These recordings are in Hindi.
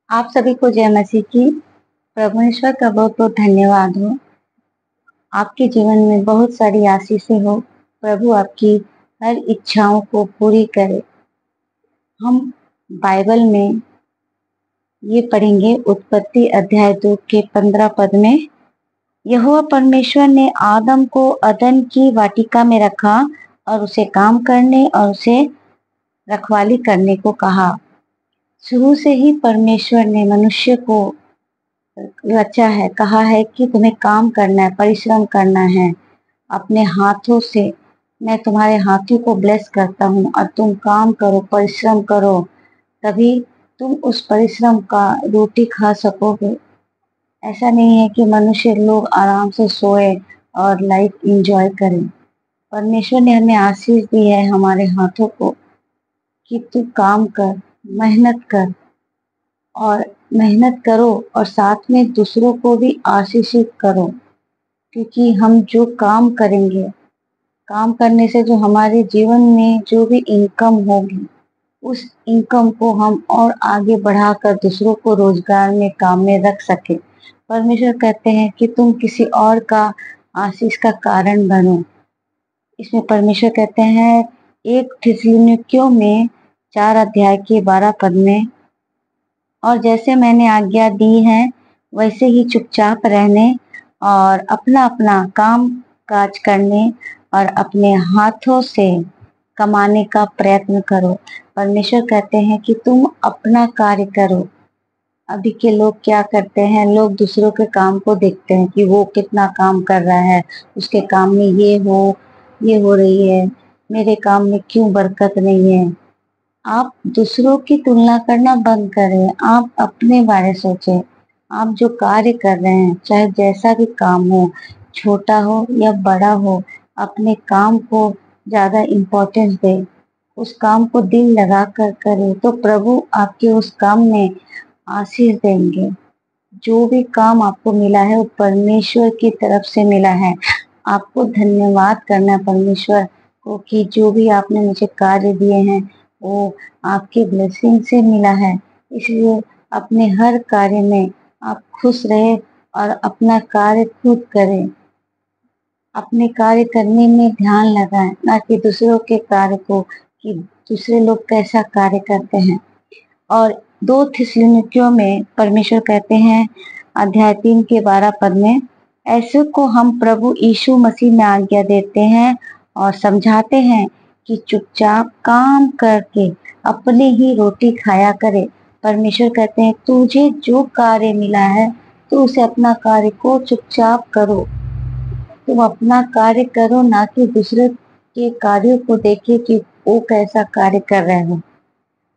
आप सभी को जय मसीह की। प्रभु ईश्वर का बहुत बहुत धन्यवाद हो। आपके जीवन में बहुत सारी आशीषें हो। प्रभु आपकी हर इच्छाओं को पूरी करे। हम बाइबल में ये पढ़ेंगे उत्पत्ति अध्याय 2 के 15 पद में। यहोवा परमेश्वर ने आदम को अदन की वाटिका में रखा और उसे काम करने और उसे रखवाली करने को कहा। शुरू से ही परमेश्वर ने मनुष्य को रचा है, कहा है कि तुम्हें काम करना है, परिश्रम करना है। अपने हाथों से मैं तुम्हारे हाथों को ब्लेस करता हूँ और तुम काम करो, परिश्रम करो, तभी तुम उस परिश्रम का रोटी खा सकोगे। ऐसा नहीं है कि मनुष्य लोग आराम से सोए और लाइफ एंजॉय करें। परमेश्वर ने हमें आशीष दी है हमारे हाथों को कि तू काम कर, मेहनत कर, और मेहनत करो और साथ में दूसरों को भी आशीषित करो। क्योंकि हम जो काम करेंगे, काम करने से जो हमारे जीवन में जो भी इनकम होगी, उस इनकम को हम और आगे बढ़ाकर दूसरों को रोजगार में, काम में रख सके। परमेश्वर कहते हैं कि तुम किसी और का आशीष का कारण बनो। इसमें परमेश्वर कहते हैं 1 थिस्सलुनीकियों में 4 अध्याय के 12 पद में, और जैसे मैंने आज्ञा दी है वैसे ही चुपचाप रहने और अपना अपना काम काज करने और अपने हाथों से कमाने का प्रयत्न करो। परमेश्वर कहते हैं कि तुम अपना कार्य करो। अभी के लोग क्या करते हैं, लोग दूसरों के काम को देखते हैं कि वो कितना काम कर रहा है, उसके काम में ये हो रही है, मेरे काम में क्यों बरकत नहीं है। आप दूसरों की तुलना करना बंद करें। आप अपने बारे सोचें। आप जो कार्य कर रहे हैं, चाहे जैसा भी काम हो, छोटा हो या बड़ा हो, अपने काम को ज्यादा इम्पोर्टेंस दें। उस काम को दिल लगा कर करें तो प्रभु आपके उस काम में आशीष देंगे। जो भी काम आपको मिला है वो परमेश्वर की तरफ से मिला है। आपको धन्यवाद करना है परमेश्वर को कि जो भी आपने मुझे कार्य दिए हैं वो आपके ब्लेसिंग से मिला है। इसलिए अपने हर कार्य में आप खुश रहे और अपना कार्य खुद करें। अपने कार्य करने में ध्यान लगाएं, ना कि दूसरों के कार्य को, कि दूसरे लोग कैसा कार्य करते हैं। और 2 थिस्सलुनीकियों में परमेश्वर कहते हैं अध्याय 3 के 12 पद में, ऐसे को हम प्रभु यीशु मसीह में आज्ञा देते हैं और समझाते हैं कि चुपचाप काम करके अपनी ही रोटी खाया करे। परमेश्वर कहते हैं तुझे जो कार्य मिला है तो उसे अपना कार्य को चुपचाप करो। तुम अपना कार्य करो, ना कि दूसरे के कार्यों को देखे कि वो कैसा कार्य कर रहे हो।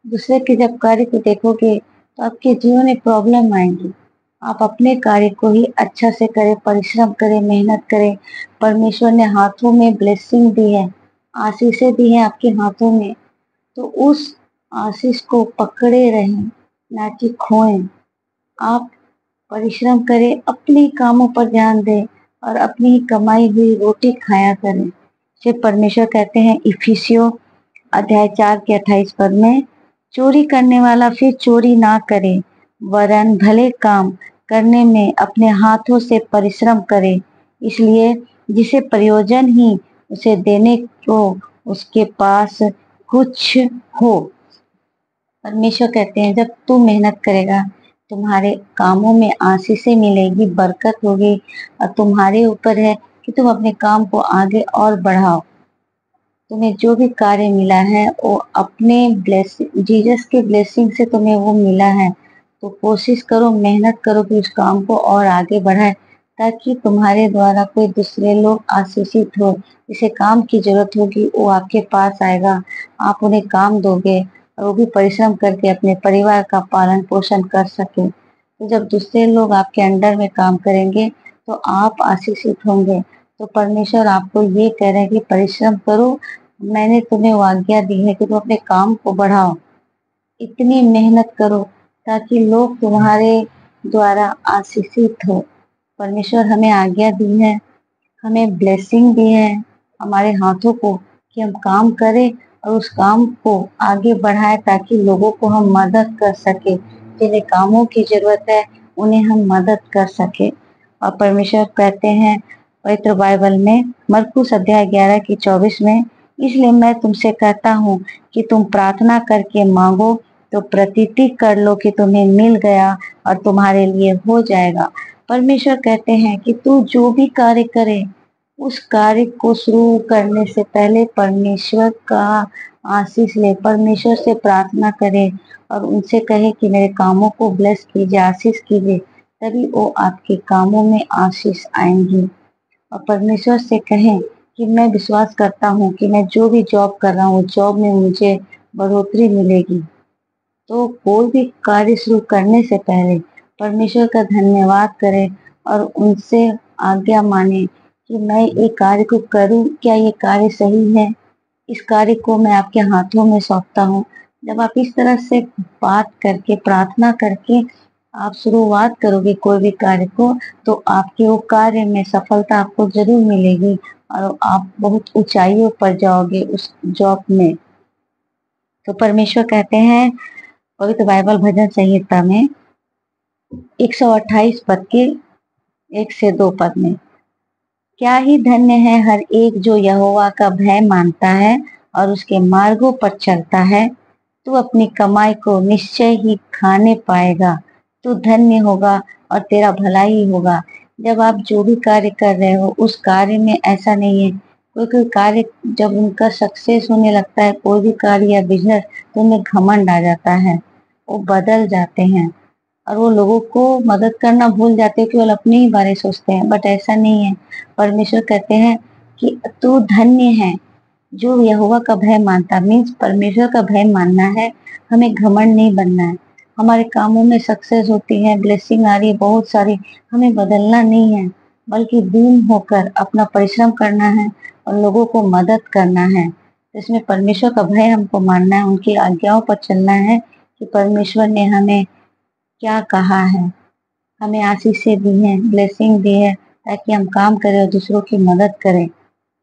दूसरे के जब कार्य को देखोगे तो आपके जीवन में प्रॉब्लम आएंगी। आप अपने कार्य को ही अच्छा से करें, परिश्रम करें, मेहनत करें। परमेश्वर ने हाथों में ब्लेसिंग दी है, आशीषें दी है आपके हाथों में, तो उस आशीष को पकड़े रहें, ना कि खोएं। आप परिश्रम करें, अपने कामों पर ध्यान दें और अपनी ही कमाई हुई रोटी खाया करें। फिर परमेश्वर कहते हैं इफिसियों अध्याय 4 के 28 पद में, चोरी करने वाला फिर चोरी ना करे, वरन भले काम करने में अपने हाथों से परिश्रम करे, इसलिए जिसे प्रयोजन ही उसे देने को उसके पास कुछ हो। परमेश्वर कहते हैं जब तू मेहनत करेगा, तुम्हारे कामों में आशीषें मिलेगी, बरकत होगी, और तुम्हारे ऊपर है कि तुम अपने काम को आगे और बढ़ाओ। तुम्हें जो भी कार्य मिला है वो अपने ब्लेसिंग, जीसस के ब्लेसिंग से तुम्हें वो मिला है। तो कोशिश करो, मेहनत करो कि उस काम को और आगे बढ़ाए, ताकि तुम्हारे द्वारा कोई दूसरे लोग आशीषित हो। जिसे काम की जरूरत होगी वो आपके पास आएगा, आप उन्हें काम दोगे और वो भी परिश्रम करके अपने परिवार का पालन पोषण कर सके। तो जब दूसरे लोग आपके अंडर में काम करेंगे तो आप आशीषित होंगे। तो परमेश्वर आपको ये कह रहे हैं कि परिश्रम करो। मैंने तुम्हें वो आज्ञा दी है कि तुम अपने काम को बढ़ाओ, इतनी मेहनत करो ताकि लोग तुम्हारे द्वारा आशीषित हो। परमेश्वर हमें आज्ञा दी है, हमें ब्लेसिंग दी है हमारे हाथों को, कि हम काम करें और उस काम को आगे बढ़ाएं ताकि लोगों को हम मदद कर सके। जिन्हें कामों की जरूरत है उन्हें हम मदद कर सके। और परमेश्वर कहते हैं पवित्र बाइबल में मरकुस अध्याय 11 की 24 में, इसलिए मैं तुमसे कहता हूँ कि तुम प्रार्थना करके मांगो तो प्रतीति कर लो कि तुम्हें मिल गया और तुम्हारे लिए हो जाएगा। परमेश्वर कहते हैं कि तू जो भी कार्य करे उस कार्य को शुरू करने से पहले परमेश्वर का आशीष ले, परमेश्वर से प्रार्थना करे और उनसे कहे कि मेरे कामों को ब्लेस कीजिए, आशीष कीजिए, तभी वो आपके कामों में आशीष आएंगी। और परमेश्वर से कहें कि मैं विश्वास करता हूँ कि मैं जो भी जॉब कर रहा हूँ जॉब में मुझे बढ़ोतरी मिलेगी। तो कोई भी कार्य शुरू करने से पहले परमेश्वर का धन्यवाद करें और उनसे आज्ञा माने कि मैं ये कार्य को करूं, क्या ये कार्य सही है, इस कार्य को मैं आपके हाथों में सौंपता हूँ। जब आप इस तरह से बात करके प्रार्थना करके आप शुरुआत करोगे कोई भी कार्य को, तो आपके वो कार्य में सफलता आपको जरूर मिलेगी और आप बहुत ऊंचाइयों पर जाओगे उस जॉब में। तो परमेश्वर कहते हैं पवित्र बाइबल भजन संहिता में 128 पद के 1 से 2 पद में, क्या ही धन्य है हर एक जो यहोवा का भय मानता है और उसके मार्गों पर चलता है। तू अपनी कमाई को निश्चय ही खाने पाएगा, तू धन्य होगा और तेरा भला ही होगा। जब आप जो भी कार्य कर रहे हो उस कार्य में ऐसा नहीं है, कोई कोई कार्य जब उनका सक्सेस होने लगता है, कोई भी कार्य या बिजनेस, तो उनमें घमंड आ जाता है, वो बदल जाते हैं और वो लोगों को मदद करना भूल जाते हैं, केवल अपने ही बारे सोचते हैं। बट ऐसा नहीं है। परमेश्वर कहते हैं कि तू धन्य है जो यहोवा का भय मानता। मीन्स परमेश्वर का भय मानना है, हमें घमंड नहीं बनना है। हमारे कामों में सक्सेस होती है, ब्लेसिंग आ रही है बहुत सारी, हमें बदलना नहीं है, बल्कि दीन होकर अपना परिश्रम करना है और लोगों को मदद करना है। तो इसमें परमेश्वर का भय हमको मानना है, उनकी आज्ञाओं पर चलना है कि परमेश्वर ने हमें क्या कहा है, हमें आशीषें दी हैं, ब्लेसिंग दी है, ताकि हम काम करें और दूसरों की मदद करें।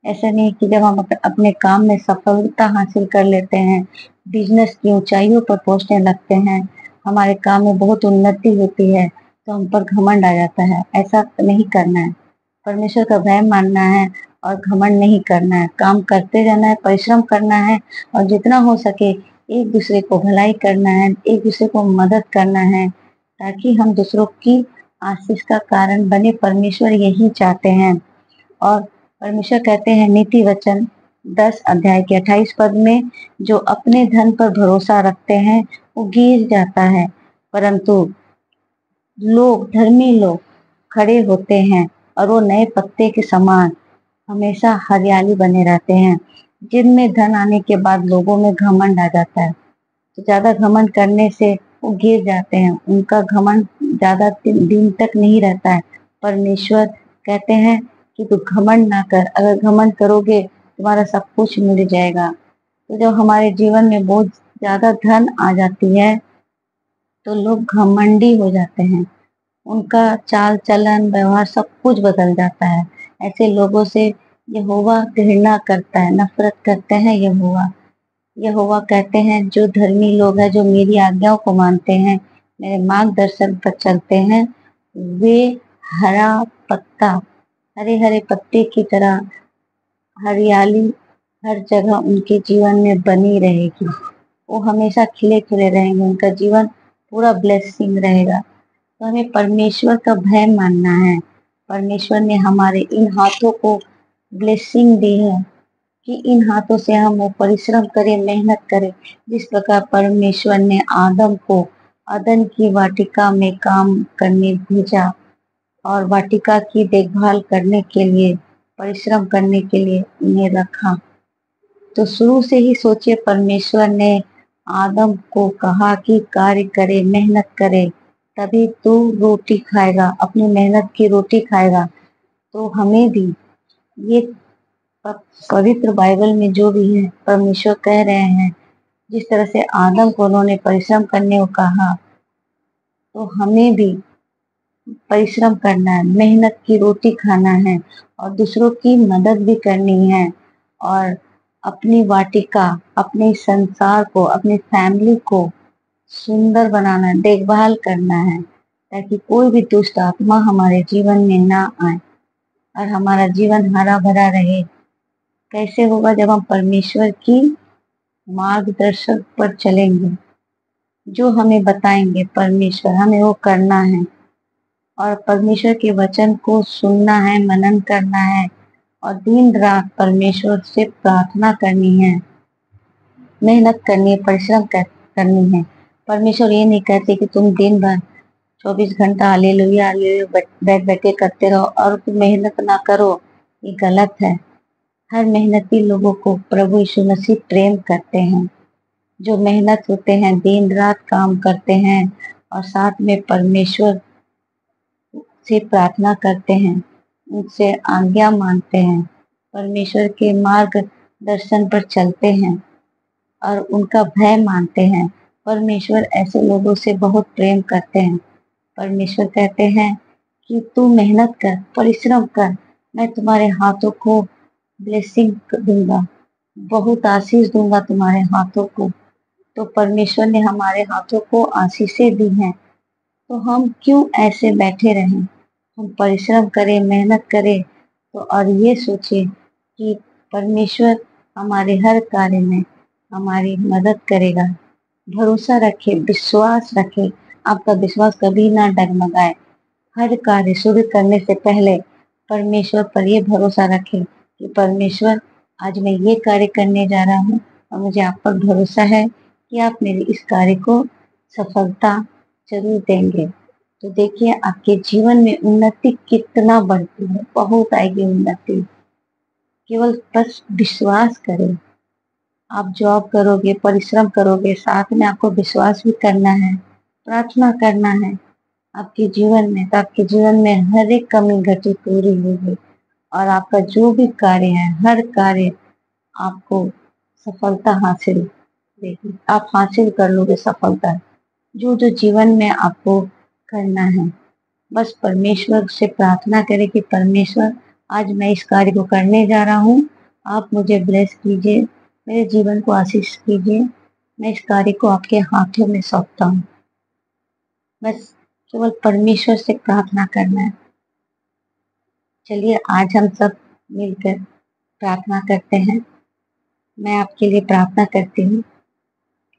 ऐसा नहीं कि जब हम अपने काम में सफलता हासिल कर लेते हैं, बिजनेस की ऊंचाइयों पर पहुंचने लगते हैं, हमारे काम में बहुत उन्नति होती है, तो हम पर घमंड आ जाता है। ऐसा नहीं करना है, परमेश्वर का भय मानना है और घमंड नहीं करना है। काम करते रहना है, परिश्रम करना है और जितना हो सके एक दूसरे को भलाई करना है, एक दूसरे को मदद करना है, ताकि हम दूसरों की आशीष का कारण बने। परमेश्वर यही चाहते हैं। और परमेश्वर कहते हैं नीति वचन 10 अध्याय के 28 पद में, जो अपने धन पर भरोसा रखते हैं वो गिर जाता है, परंतु धर्मी लोग खड़े होते हैं और वो नए पत्ते के समान हमेशा हरियाली बने रहते हैं। जिनमें धन आने के बाद लोगों में घमंड आ जाता है, तो ज्यादा घमंड करने से वो गिर जाते हैं, उनका घमंड ज्यादा दिन तक नहीं रहता है। परमेश्वर कहते हैं कि तू घमंड ना कर, अगर घमंड करोगे तुम्हारा सब कुछ मिल जाएगा। तो जब हमारे जीवन में बहुत ज्यादा धन आ जाती है तो लोग घमंडी हो जाते हैं, उनका चाल चलन व्यवहार सब कुछ बदल जाता है। ऐसे लोगों से यहोवा घृणा करता है, नफरत करते हैं यहोवा। यहोवा कहते हैं जो धर्मी लोग हैं, जो मेरी आज्ञाओं को मानते हैं, मेरे मार्गदर्शन पर चलते हैं, वे हरा पत्ता, हरे हरे पत्ते की तरह हरियाली हर जगह उनके जीवन में बनी रहेगी। वो हमेशा खिले खिले रहेंगे, उनका जीवन पूरा ब्लेसिंग रहेगा। तो हमें परमेश्वर का भय मानना है। परमेश्वर ने हमारे इन हाथों को ब्लेसिंग दी है कि इन हाथों से हम वो परिश्रम करें, मेहनत करें। जिस प्रकार परमेश्वर ने आदम को अदन की वाटिका में काम करने भेजा और वाटिका की देखभाल करने के लिए, परिश्रम करने के लिए उन्हें रखा, तो शुरू से ही सोचिए परमेश्वर ने आदम को कहा कि कार्य करे, मेहनत करे, तभी तू रोटी खाएगा, अपनी मेहनत की रोटी खाएगा। तो हमें भी ये पवित्र बाइबल में जो भी है परमेश्वर कह रहे हैं, जिस तरह से आदम को उन्होंने परिश्रम करने को कहा, तो हमें भी परिश्रम करना है, मेहनत की रोटी खाना है और दूसरों की मदद भी करनी है और अपनी वाटिका, अपने संसार को, अपनी फैमिली को सुंदर बनाना है, देखभाल करना है, ताकि कोई भी दुष्ट आत्मा हमारे जीवन में ना आए और हमारा जीवन हरा भरा रहे। कैसे होगा? जब हम परमेश्वर की मार्गदर्शक पर चलेंगे, जो हमें बताएंगे परमेश्वर, हमें वो करना है और परमेश्वर के वचन को सुनना है, मनन करना है और दिन रात परमेश्वर से प्रार्थना करनी है, मेहनत करनी है, करनी है। परमेश्वर ये नहीं कहते कि तुम दिन भर 24 घंटा हालेलुया हालेलुया बैठ बैठे करते रहो और तुम मेहनत ना करो। ये गलत है। हर मेहनती लोगों को प्रभु यीशु मसीह प्रेम करते हैं। जो मेहनत होते हैं, दिन रात काम करते हैं और साथ में परमेश्वर से प्रार्थना करते हैं, उनसे आज्ञा मानते हैं, परमेश्वर के मार्गदर्शन पर चलते हैं और उनका भय मानते हैं। परमेश्वर ऐसे लोगों से बहुत प्रेम करते हैं। परमेश्वर कहते हैं कि तू मेहनत कर, परिश्रम कर, मैं तुम्हारे हाथों को ब्लेसिंग दूंगा, बहुत आशीष दूंगा तुम्हारे हाथों को। तो परमेश्वर ने हमारे हाथों को आशीषें दी हैं, तो हम क्यों ऐसे बैठे रहें? हम परिश्रम करें, मेहनत करें, तो और ये सोचें कि परमेश्वर हमारे हर कार्य में हमारी मदद करेगा। भरोसा रखे, विश्वास रखे, आपका विश्वास कभी ना डगमगाए। हर कार्य शुरू करने से पहले परमेश्वर पर यह भरोसा रखे कि परमेश्वर, आज मैं ये कार्य करने जा रहा हूँ और मुझे आप पर भरोसा है कि आप मेरे इस कार्य को सफलता जरूर देंगे। तो देखिए आपके जीवन में उन्नति कितना बढ़ती है, बहुत आएगी उन्नति। केवल बस विश्वास करें। आप जॉब करोगे, परिश्रम करोगे, साथ में आपको विश्वास भी करना है, प्रार्थना करना है आपके जीवन में, तो आपके जीवन में हर एक कमी घटी पूरी होगी और आपका जो भी कार्य है, हर कार्य आपको सफलता हासिल देगी। आप हासिल कर लोगे सफलता, जो जो जीवन में आपको करना है। बस परमेश्वर से प्रार्थना करें कि परमेश्वर, आज मैं इस कार्य को करने जा रहा हूँ, आप मुझे ब्लेस कीजिए, मेरे जीवन को आशीष कीजिए, मैं इस कार्य को आपके हाथों में सौंपता हूँ। बस केवल परमेश्वर से प्रार्थना करना है। चलिए आज हम सब मिलकर प्रार्थना करते हैं। मैं आपके लिए प्रार्थना करती हूँ।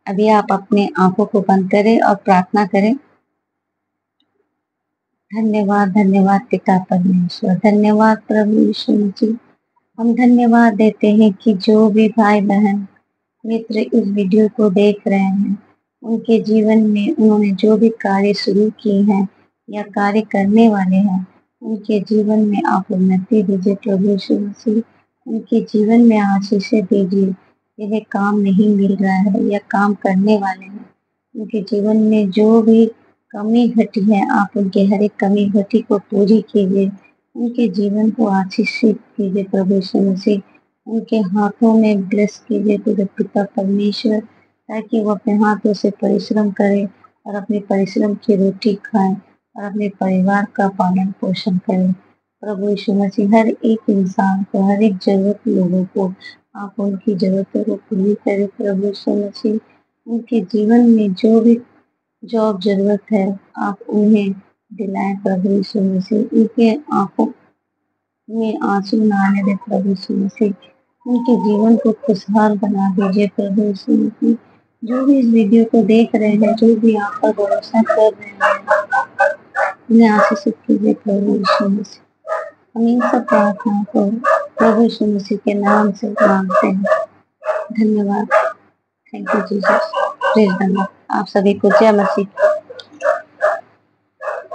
अभी आप अपने आंखों को बंद करें और प्रार्थना करें। धन्यवाद, धन्यवाद पिता परमेश्वर, धन्यवाद प्रभु यीशु मसीह। हम धन्यवाद देते हैं कि जो भी भाई बहन मित्र इस वीडियो को देख रहे हैं, उनके जीवन में उन्होंने जो भी कार्य शुरू किए हैं या कार्य करने वाले हैं, उनके जीवन में आप उन्नति दीजिए प्रभु यीशु मसीह। उनके जीवन में आशीषें दीजिए। जिन्हें काम नहीं मिल रहा है या काम करने वाले हैं, उनके जीवन में जो भी कमी घटी है, आप उनके हर एक कमी घटी को पूरी कीजिए। उनके जीवन को आशीषित कीजिए प्रभु यीशु मसीह। उनके हाथों में ब्लेस कीजिए पूरे पिता परमेश्वर, ताकि वो अपने हाथों से परिश्रम करें और अपने परिश्रम की रोटी खाएं और अपने परिवार का पालन पोषण करें। प्रभु यीशु मसीह, हर एक इंसान को, हर एक जरूरत लोगों को आप उनकी जरूरतों को पूरी करें प्रभु यीशु मसीह। उनके जीवन में जो भी जॉब जरूरत है, आप उन्हें दिलाएं प्रभु यीशु मसीह। उनके आंखों में आंसू न आने दे प्रभु यीशु मसीह। उनके जीवन को खुशहाल बना दीजिए प्रभु यीशु मसीह। जो भी इस वीडियो को देख रहे हैं, जो भी आप पर भरोसा कर रहे हैं, उन्हें आशीषित कीजिए प्रभु यीशु मसीह। हम इन सब प्रार्थनाओं को प्रभु यीशु मसीह के नाम से मांगते हैं। धन्यवाद। Thank you Jesus. Praise the Lord. आप सभी को जय मसीह।